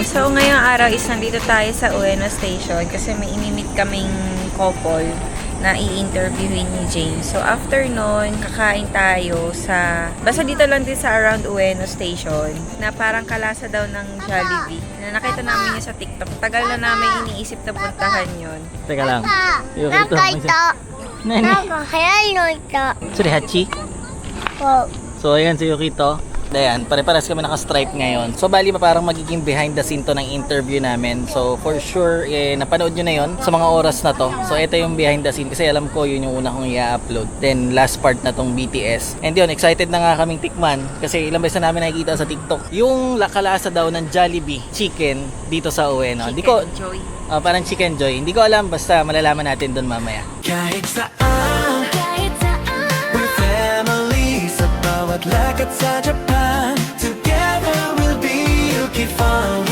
So, ngayong araw is nandito tayo sa Ueno Station kasi may imimit kaming couple na i-interviewin ni James. So, after nun, kakain tayo sa... Basta dito lang din sa around Ueno Station na parang kalasa daw ng Jollibee. Na nakita namin yun sa TikTok. Tagal na namin iniisip na puntahan yun. Teka lang. なんかいた。何なんか速いのいた。それhachi? こ So ayan si Yukito. Ayan, pare-pares kami naka-stripe ngayon. So bali pa parang magiging behind the scene to ng interview namin. So for sure, napanood nyo na yon sa mga oras na to. So ito yung behind the scene kasi alam ko yun yung una kong i-upload. Then last part na tong BTS. And yun, excited na nga kaming tikman kasi ilang beses na namin nakikita sa TikTok. Yung kalasa daw ng Jollibee chicken dito sa Ueno. Hindi ko, Joy. parang Chicken Joy. Hindi ko alam, basta malalaman natin doon mamaya. kahit saan we're family sa bawat lakad sa Japan together we'll be Yuki Fun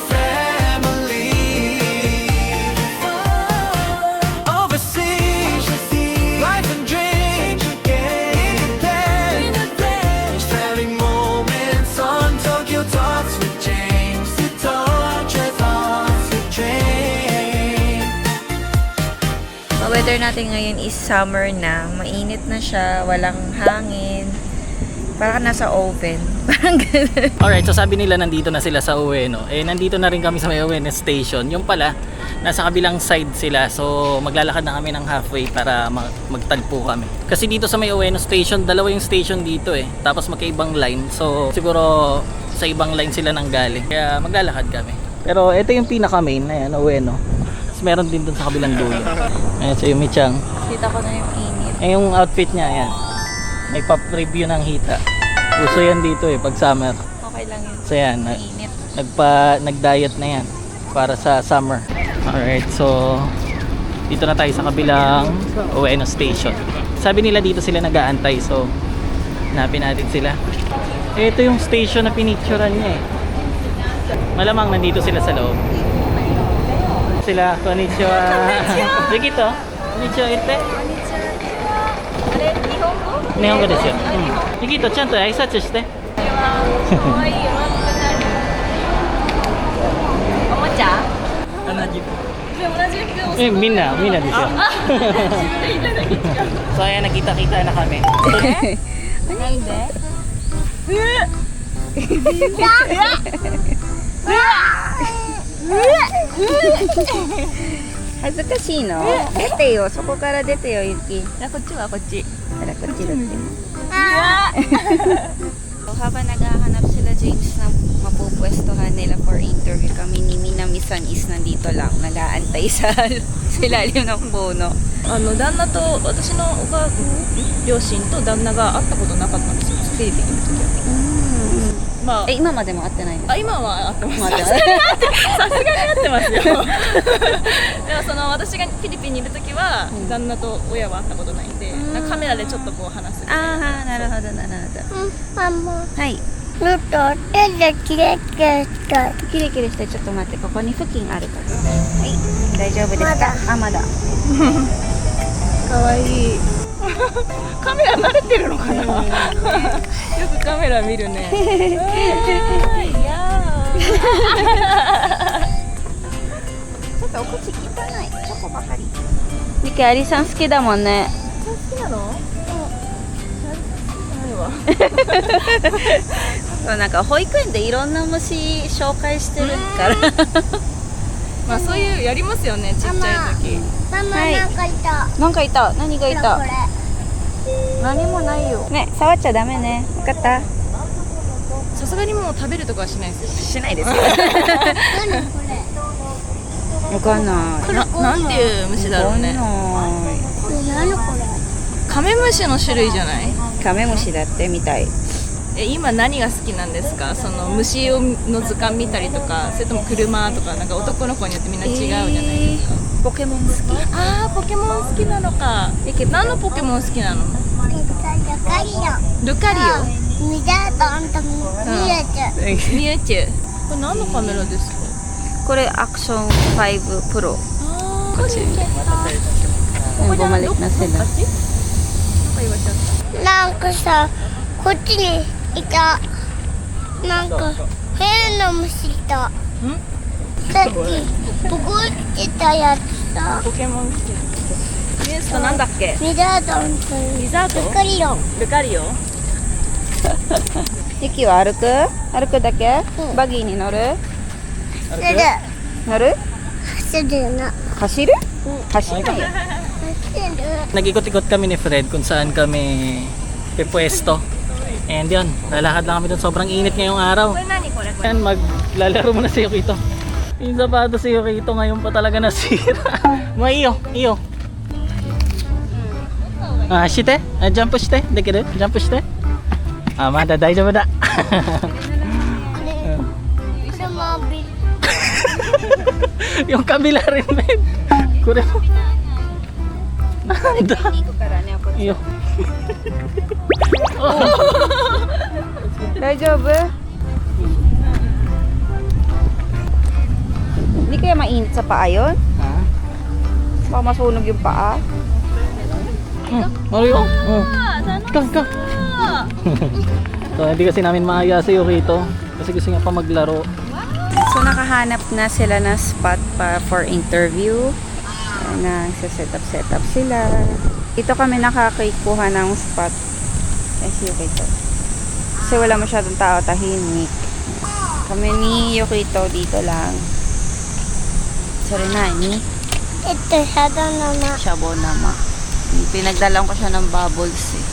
family overseas life and dreams in a place sharing moments on Tokyo Talks with James to torture thoughts with James. Ang weather natin ngayon is summer na. Mainit na siya, walang hangin. Parang nasa oven. Parang ganun. Alright, so sabi nila nandito na sila sa Ueno. Nandito na rin kami sa may Ueno Station. Yung pala, nasa kabilang side sila. So maglalakad na kami ng halfway para magtagpo kami. Kasi dito sa may Ueno Station, dalawa yung station dito Tapos magkaibang line. So siguro sa ibang line sila nang galing. Kaya maglalakad kami. Pero ito yung pinaka main na yan, Ueno. Tapos meron din dun sa kabilang dulo. Ayan, so yung Michang. Kita ko na yung init. Yung outfit niya, ayan. May pop-review ng hita. Uso yan dito pag summer. Okay lang yun. So yan, Mainit. nag-diet na yan para sa summer. Alright, so dito na tayo sa kabilang Ueno Station. Sabi nila dito sila nag-aantay, so hanapin natin sila. Ito yung station na pinicturean niya Malamang nandito sila sa loob. Sila, konnichiwa. Yukito, konnichiwa ite. Nihongo desu yo. Yukito, chanto aisatsu shite. おもちゃみんなですよ。So ayan, nakita-kita na kami. Ano de? 恥ずかしいの出てよ、そこから出てよ、ゆき。こっちはこっち。あら、こっちだって。Habang naghahanap sila James ng mapupwestuhan nila for interview, kami ni Minami-san is nandito lang, nag-aantay sa ilalim ng puno. 旦那と私の両親と旦那が会ったことなかったんですよ、フィリピンにいる時は。まあ、今までも会ってないの？今は会ってます。まださすがに会ってますよ。でも私がフィリピンにいる時は、旦那と親は会ったことないんで、なんかカメラでちょっとこう話すみたいな。ああ、なるほど、なるほど。ママ。はい。ちょっと手でキレキレしたい。キレキレして、ちょっと待って、ここに布巾あるから。はい、大丈夫ですか？あ、まだ。かわいい。カメラ慣れてるのかな。よくカメラ見るね。いやちょっとお口汚い。チョコばかり。ミキ、アリさん好きだもんね。好きなの？ないわ。そう、なんか保育園でいろんな虫紹介してるから。まあそういうやりますよね、ちっちゃい時。ママはいなんかいた。なんかいた。何がいたこれ。何もないよ。ね、触っちゃダメね。わかった？さすがにもう食べるとかはしないですよね。しないですよ。何これ。わかんない。なんていう虫だろうね。何これ。カメムシの種類じゃない？カメムシだってみたい。今何が好きなんですか？その虫の図鑑見たりとか、それとも車とか、なんか男の子によってみんな違うじゃないですか。ポケモン好き。あー、ポケモン好きなのか。何のポケモン好きなの？ルカリオ。ミダーとあんた見えて。ミュウチュウ。これ何のカメラですか？これアクション5プロ。あー、こっち。Bumalik na sila. なんか言われちゃった。なんかさ、こっちにいた。なんか変の虫と。さっき、ポコってたやつさ。ポケモン来てる。ニュースとなんだっけ？ミザードンとリザードルカリオン。ルカリオゆきは歩く？歩くだけ？うんバギーに乗る？する。乗る？走るな。走る？走らないよ。走る。Nag-ikot-ikot kami ni Fred kung saan kami pipwesto. And yun, lalakad lang kami doon. Sobrang init ngayong araw. これ何これこれ Ayan, maglalaro muna si Yukito. Yung sapatos si Yukito ngayon pa talaga nasira. Iyo, iyo. Ah, shite? Jump shite? Dekiru? Jump shite? Ah, mada, daijoubu da. これもビル。 Yung kabila rin, men. Kure mo. Anda. 行くからね、こっち。 Iyo. 大丈夫？Hindi kaya mainit sa paa yun? Ah. Baka masunog yung paa. Mario. Ikaw, ikaw. So, hindi kasi namin maaya si Yukito. Kasi gusto niya pa maglaro. So, nakahanap na sila na spot for interview. Set up sila. Dito kami nakakaikuha ng spot. Si Yukito. Kasi wala masyadong tao, tahimik. Kami ni Yukito dito lang. Sorry na, ni Ito, shadow naman. Shabo nama. Pinagdalang ko siya ng bubbles eh.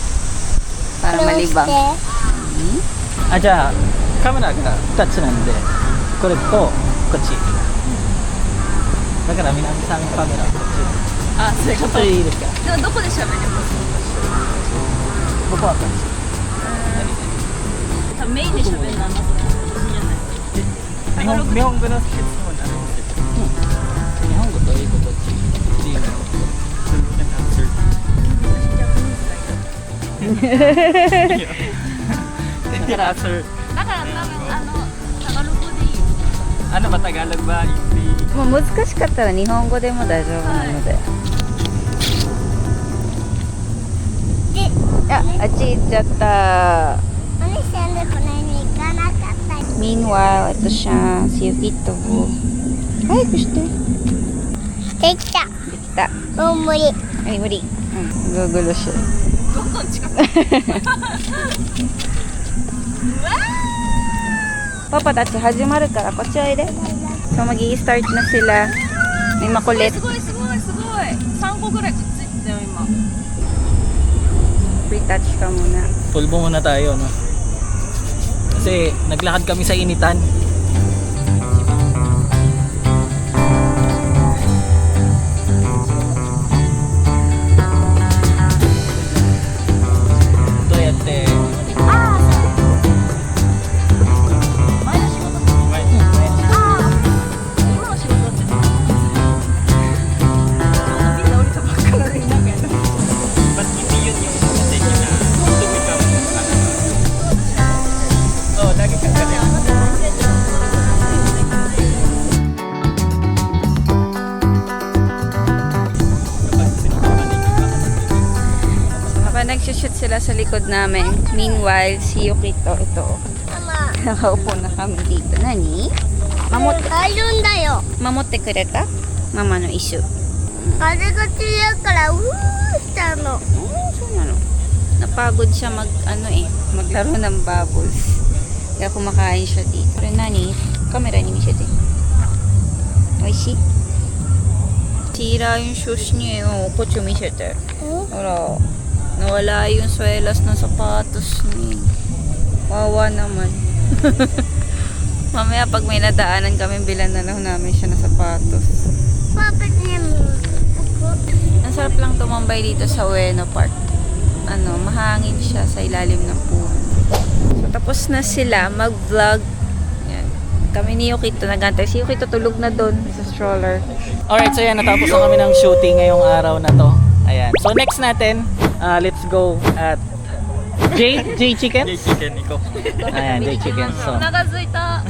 Para malibang. Hmm? あ、じゃあカメラが2つなんでこれとこっちだから南さんカメラこっちあ、そういうちょっこといいですかでもどこで喋ります僕はこっ多分メインで喋るのはまずじゃないち日本語の質問なんですけど日本語と英語どっちっていうのだからそれだから多分タガログでいいよ ano ba Tagalog ba hindi もう難しかったら日本語でも大丈夫なので。あ、あっち行っちゃった。お兄さんでこれに行かなかった。 Meanwhile, ito siya, si Yukito. Ay, gusto. できた。 Kita. 大盛り。 Ay, muli. Gugulo siya. どんどん近く Papa, tachi, 始まるからこっちおいで。So, mag-i-start na sila. May makulit. すごいすごいすごい3個ぐらいくっついてたよ今 Free touch ka muna. pulbo muna tayo no kasi naglakad kami sa initan ito yate 前の仕事って今の仕事ってちょうどみんな降りたばっかなのになんかやる But hindi yun yung mistake na to become oh, lagi kang galing Habang nagsushoot sila sa likod namin. Meanwhile, si Yukito, ito. ママ、 Nakaupo na kami dito. Nani? あるんだよ。 Mamote kureta? Mama no isu. 風が強いから、したの。 So, ano? Napagod siya maglaro ng bubbles. Kaya kumakain siya dito. Pero nani, camera ni siya din. Oishi? Tira yung shoes niya yung kocho misete. Ora, nawala yung swelas ng sapatos niya. Wawa naman. Mamaya pag may nadaanan kami, bilan na lang namin siya ng sapatos. Bakit niya mo? Ang sarap lang tumambay dito sa Ueno Park. Mahangin siya sa ilalim ng puno. So, tapos na sila mag-vlog. Yan. Kami ni Yukito nagantay. Si Yukito tulog na doon sa stroller. alright so yan natapos na kami ng shooting ngayong araw na to ayan so next natin let's go at J Chicken? J Chicken iko ayan J Chicken so お腹すいた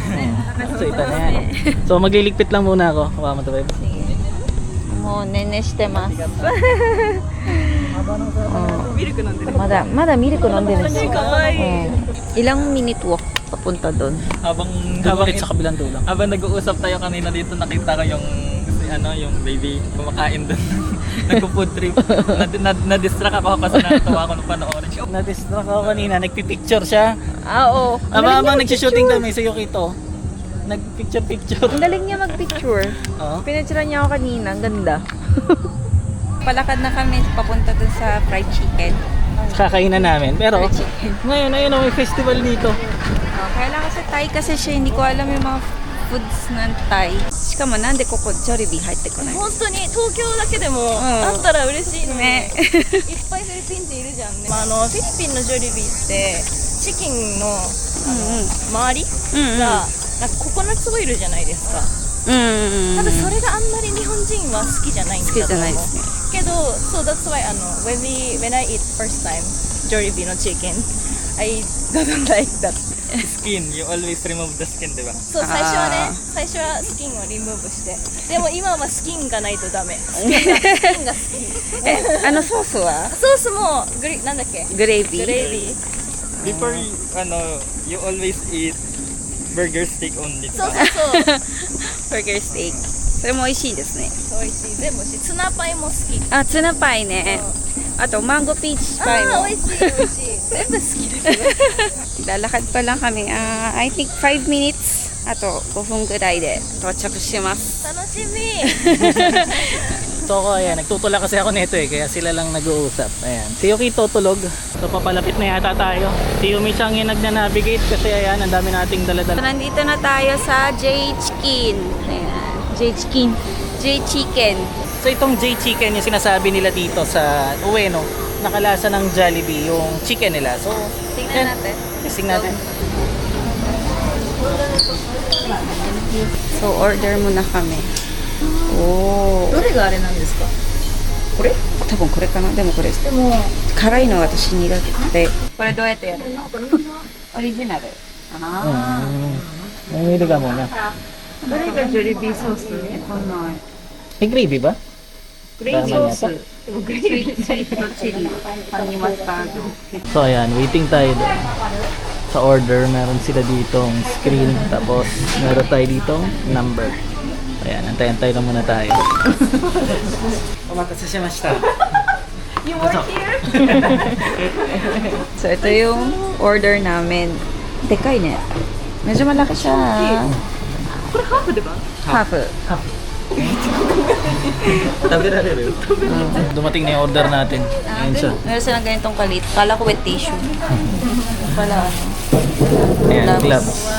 so ito na yan so magliligpit lang muna ako kawa mo to babe Mo nene shite masu. ミルク飲んでる まだミルク飲んでるんですよ。かわいい Ilang minute walk? papunta doon. Habang sa kabilang dulo. Habang nag-uusap tayo kanina dito, nakita ko yung yung baby kumakain doon. Nagpo-food trip. Na-distract ako kasi natawa ako nung panoorin. Na-distract ako kanina, nagpi-picture siya. Oo. Habang nag-shooting kami sa Yukito, nag-picture. Ang galing niya mag-picture. Oo. Pinatira niya ako kanina, ang ganda. Palakad na kami papunta dun sa fried chicken. Kakainan namin. Pero Fried chicken. ngayon, ayun, may festival dito. Kaya lang kasi Thai kasi siya, hindi ko alam yung mga foods ng Thai. しかもなんでここジョリビー入ってこない本当に東京だけでもあったら嬉しいのに、ねいっぱいフィリピン人いるじゃんね、フィリピンのジョリビーってチキンの周りがなんかココナッツオイルじゃないですか。多分それがあんまり日本人は好きじゃないんだと思う。好きじゃないですけど、そう that's why when I eat first time Jollibee no chicken, I don't like that. Skin, you always remove the skin, di ba? そう最初はね、最初はスキンをリムーブして、でも今はスキンがないとダメ。スキンが好き。あのソースはソースもなんだっけ？グレービーグレービー。 Before, you always eat burger steak only. そうそうそう。バーガーステーキ。それも美味しいですね。美味しい。全部美味しい。ツナパイも好き。あ、ツナパイね。あとマンゴーピーチパイも。美味しい美味しい。全部好きです。lalakad pa lang kami. I think 5 minutes. あと5分ぐらいで到着します。楽しみ。 So ako, ayan, nagtutula kasi ako nito kaya sila lang nag-uusap. Ayan. Si Yuki tutulog. So papalapit na yata tayo. Si Yumi siyang yung nagna-navigate kasi ayan, ang dami nating So, dala-dala. nandito na tayo sa J Chicken. Ayan. J Chicken. J Chicken. So itong J Chicken yung sinasabi nila dito sa Ueno, nakalasa ng Jollibee yung chicken nila. So, Tingnan natin. testing natin. So, order muna kami. Oh. どれがあれなんですか？これ？多分これかな。でもこれでも辛いの私苦手。これどうやってやるの？オリジナル。あMamili ka muna. あ。どれがジョリビーソース？わかんない。 May gravy ba? グレイソース。でもグレイビースイートチリ、ハニーマスタード。 So ayan, waiting tayo doon. Sa order, meron sila ditong screen, tapos meron tayo ditong number. Ayan, antay-antay lang muna tayo. Omakase shimashita. You work here? So, ito yung order namin. Dekay ne. Medyo malaki siya. これハーフでば？ Half. Dumating na yung order natin. Ayan siya. Meron silang ganitong kalit. Kala ko wet tissue. Pala ano. Ayan, gloves.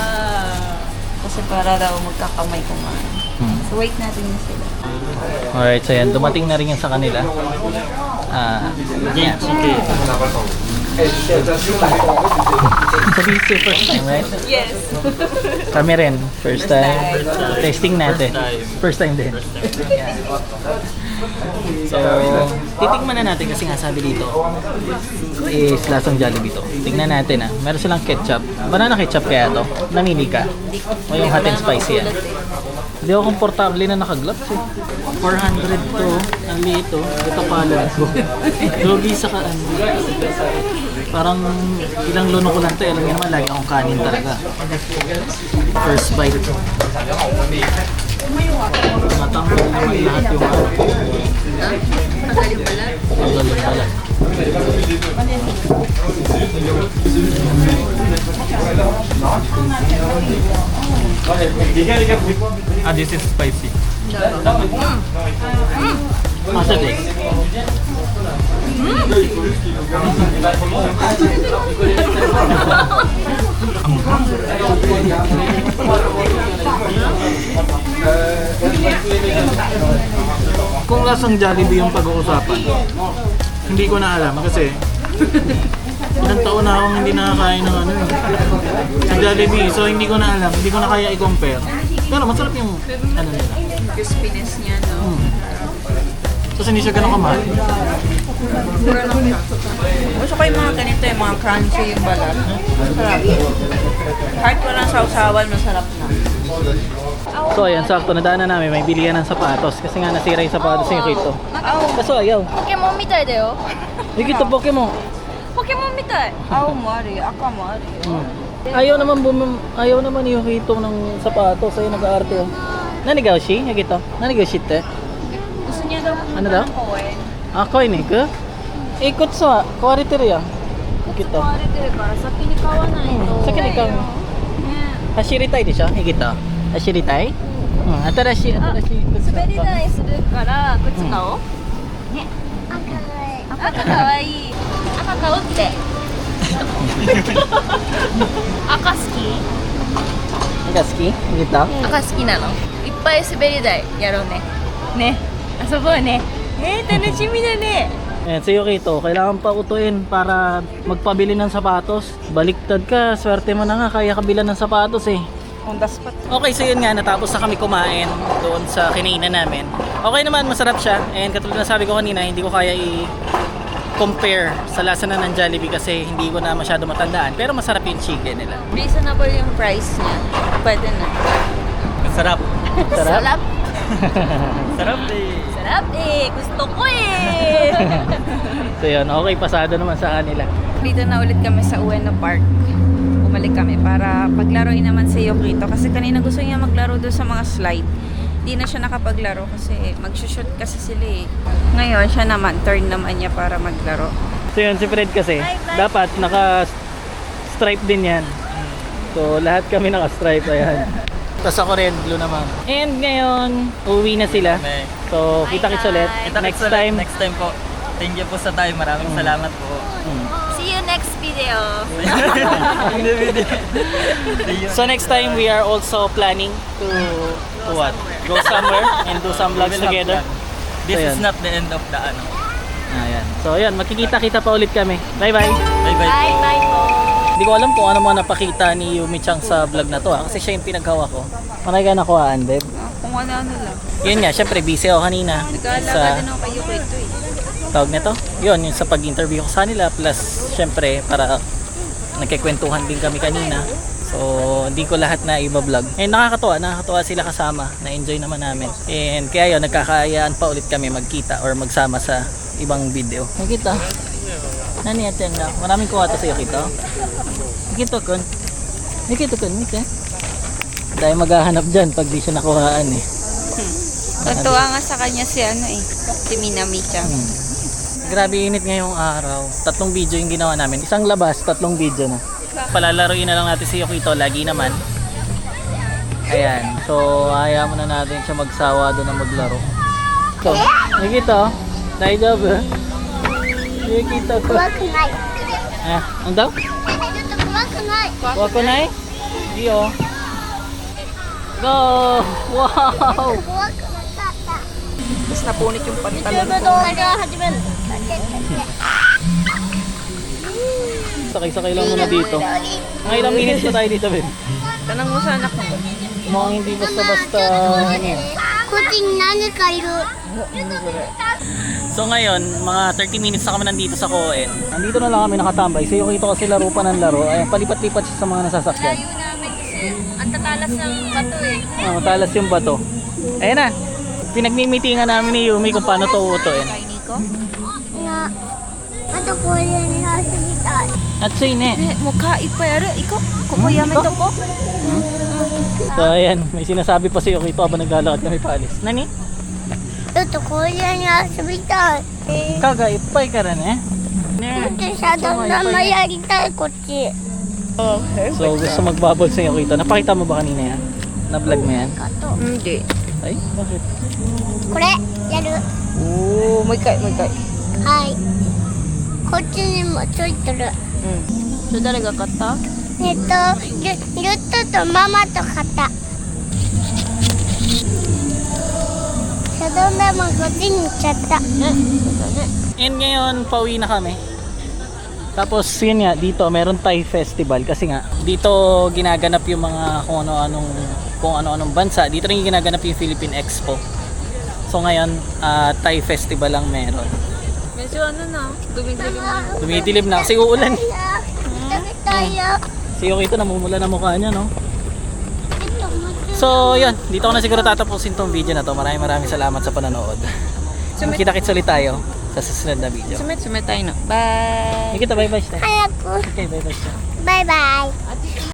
Kasi para daw magkakamay kumain. So, wait natin yun sila. Alright, so yan, dumating na rin yan sa kanila. Yan. Sabi ito first time, right? Yes. Kami rin, first time. Testing natin. First time din. Yan. So, titikman na natin kasi nga sabi dito is lasang Jollibee to. Tingnan natin meron silang ketchup. Banana ketchup kaya to? Namili ka? O yung hot and spicy yan? Hindi ako komportable na naka-gloves 400 to. Ang liit to. Ito pala. Lugi sa kaan. Parang ilang luno ko lang to. Alam niyo naman, lagi akong kanin talaga. First bite. Matanggal naman lahat yung Magaling pala. Magaling pala. This is spicy. Masa din? Kung lasang Jollibee yung pag-uusapan, hindi ko na alam kasi ilang taon na akong hindi nakakain ng sa Jollibee, so hindi ko na alam, hindi ko na kaya i-compare. Pero masarap yung nila. Crispiness niya, no? Tapos hindi siya ganun kamahal. Mura lang siya. Gusto ko yung mga ganito, yung mga crunchy yung balat. Masarap. Kahit walang sausawan, masarap na. So ayan, sakto nadaanan namin, may bilihan ng sapatos kasi nga nasira yung sapatos yung Yukito. Kaso ayaw. ポケモンみたいだよ。 Yukito Pokemon. ポケモンみたい。青もあるよ、赤もあるよ。Ayaw naman ni Yukito ng sapatos. Ayun, nag-aarte oh. Nanigaw-shi? Yukito? Nanigaw-shi ite? Gusto niya daw Ano daw? Koen. Ah, koi ni ku? Ikut sa, kawarite rin yan. Yukito. れてるから先に買わないと。 Sa kinikang. Hashiritai de siya? Higito? Hashiritai? Atarashi靴滑り台するから靴買おう。赤かわいい。赤買おうって。赤好き？ Nagaski? Higito? 赤好きなの？いっぱい滑り台やろうね。ね、遊ぼうね。楽しみだね。 Ayan, si Yukito, kailangan pa utuin para magpabili ng sapatos. Baliktad ka, swerte mo na nga, kaya kabilan ng sapatos eh. On the spot. Okay, so yun nga, natapos na kami kumain doon sa kinainan namin. Okay naman, masarap siya. And katulad na sabi ko kanina, hindi ko kaya i-compare sa lasa na ng Jollibee kasi hindi ko na masyado matandaan. Pero masarap yung chicken nila. Reasonable yung price niya. Pwede na. Sarap. Sarap. Sarap eh. Sarap eh. Gusto ko eh. So yun, okay, pasado naman sa kanila. Dito na ulit kami sa Ueno Park. Bumalik kami para paglaruin naman si Yukito kasi kanina gusto niya maglaro doon sa mga slide. Di na siya nakapaglaro kasi mag-shoot kasi sila eh. Ngayon siya naman, turn naman niya para maglaro. So yun, si Fred kasi, dapat naka-stripe din yan. So lahat kami naka-stripe, ayan. Tapos ako rin, blue naman. And ngayon, uwi na sila. So, kita-kits ulit. Next time. Next time po. Thank you po sa time. Maraming salamat po. See you next video. So next time, we are also planning to what? Go somewhere and do some vlogs together. This So, is yan. not the end of the ano. Ayan. So ayan, magkikita-kita pa ulit kami. Bye-bye! Bye-bye po. Bye po. Hindi ko alam kung ano mga napakita ni Yumi-chan sa vlog na to kasi siya yung pinaghawa ko. Marami ka nakuhaan, babe. Kung ano-ano lang. Yun nga, syempre busy ako kanina. Nag-aalaga din ako kay Yukito eh. Tawag nito? Yun, yung sa pag-interview ko sa nila plus syempre para nagkikwentuhan din kami kanina. So, hindi ko lahat na iba-vlog. Eh, nakakatuwa sila kasama. Na-enjoy naman namin. And kaya yun, nagkakayaan pa ulit kami magkita or magsama sa ibang video. Nakita? Nani atin na? Maraming kuha to sa iyo, Kito. Kito kun. Kito kun, Nika. Dahil maghahanap dyan pag di siya nakuhaan eh. Natuwa nga sa kanya si ano eh. Si Minami-chan. Grabe init ngayong araw. 3 video yung ginawa namin. Isang labas, 3 video na. Palalaruin na lang natin si Yukito lagi naman. Ayan. So, ayaw muna natin siya magsawa doon na maglaro. So, Yukito, daijoubu? Yukito ko. 怖くない Ah, ang daw? ちょっと怖くない Wakunay? Iyo. Go! Wow! 怖くなかった Tapos napunit yung pantalon ko. あれは始める Sakay-sakay lang muna dito. Mga ilang minutes na tayo dito, Ben. Tanong mo sa anak mo. Mukhang hindi basta-basta. Ano yun. こっちに何かいる So ngayon, mga 30 minutes na kami nandito sa Koen. Nandito na lang kami nakatambay. So yung kasi laro pa ng laro. Ayan, palipat-lipat siya sa mga nasasakyan. Layo namin kasi ang tatalas ng bato eh. Ah, matalas yung bato. Ayan na. Pinagmimitingan namin ni Yumi kung paano to utuin. なあとこれに走りたい Atsuy ne. もうかいっぱいある。行こう。ここやめとこう。 So ayan, may sinasabi pa si Yukito habang naglalakad kami paalis. Nani? ちょっとこれに遊びたい Kaga, ipay ka rin eh. だってさどんなもやりたいこっち So gusto magbubble si Yukito. Napakita mo ba kanina yan? Na-vlog mo yan? Hindi. Ay, bakit? これやる Oo, mo ikay, mo ikay. はいこっちにもついてる So,誰が買ったルットとママと買ったシャドウメモンこっちに行っちゃった And ngayon, pauwi na kami. Tapos yun nga, dito meron Thai Festival kasi nga dito ginaganap yung mga kung ano-anong bansa. Dito rin ginaganap yung Philippine Expo. So ngayon, Thai Festival lang meron. Medyo ano na, dumig-dumig na. Dumidilim na kasi uulan. Dami tayo Si Yukito namumula na mukha niya, no? Ito mo So yun, dito ko na siguro tatapusin tong video na to. Maraming salamat sa panonood. Kita-kits ulit tayo sa susunod na video. Sumit tayo na. Bye! Kita, bye-bye siya. 早く Okay, bye-bye siya. バイバイ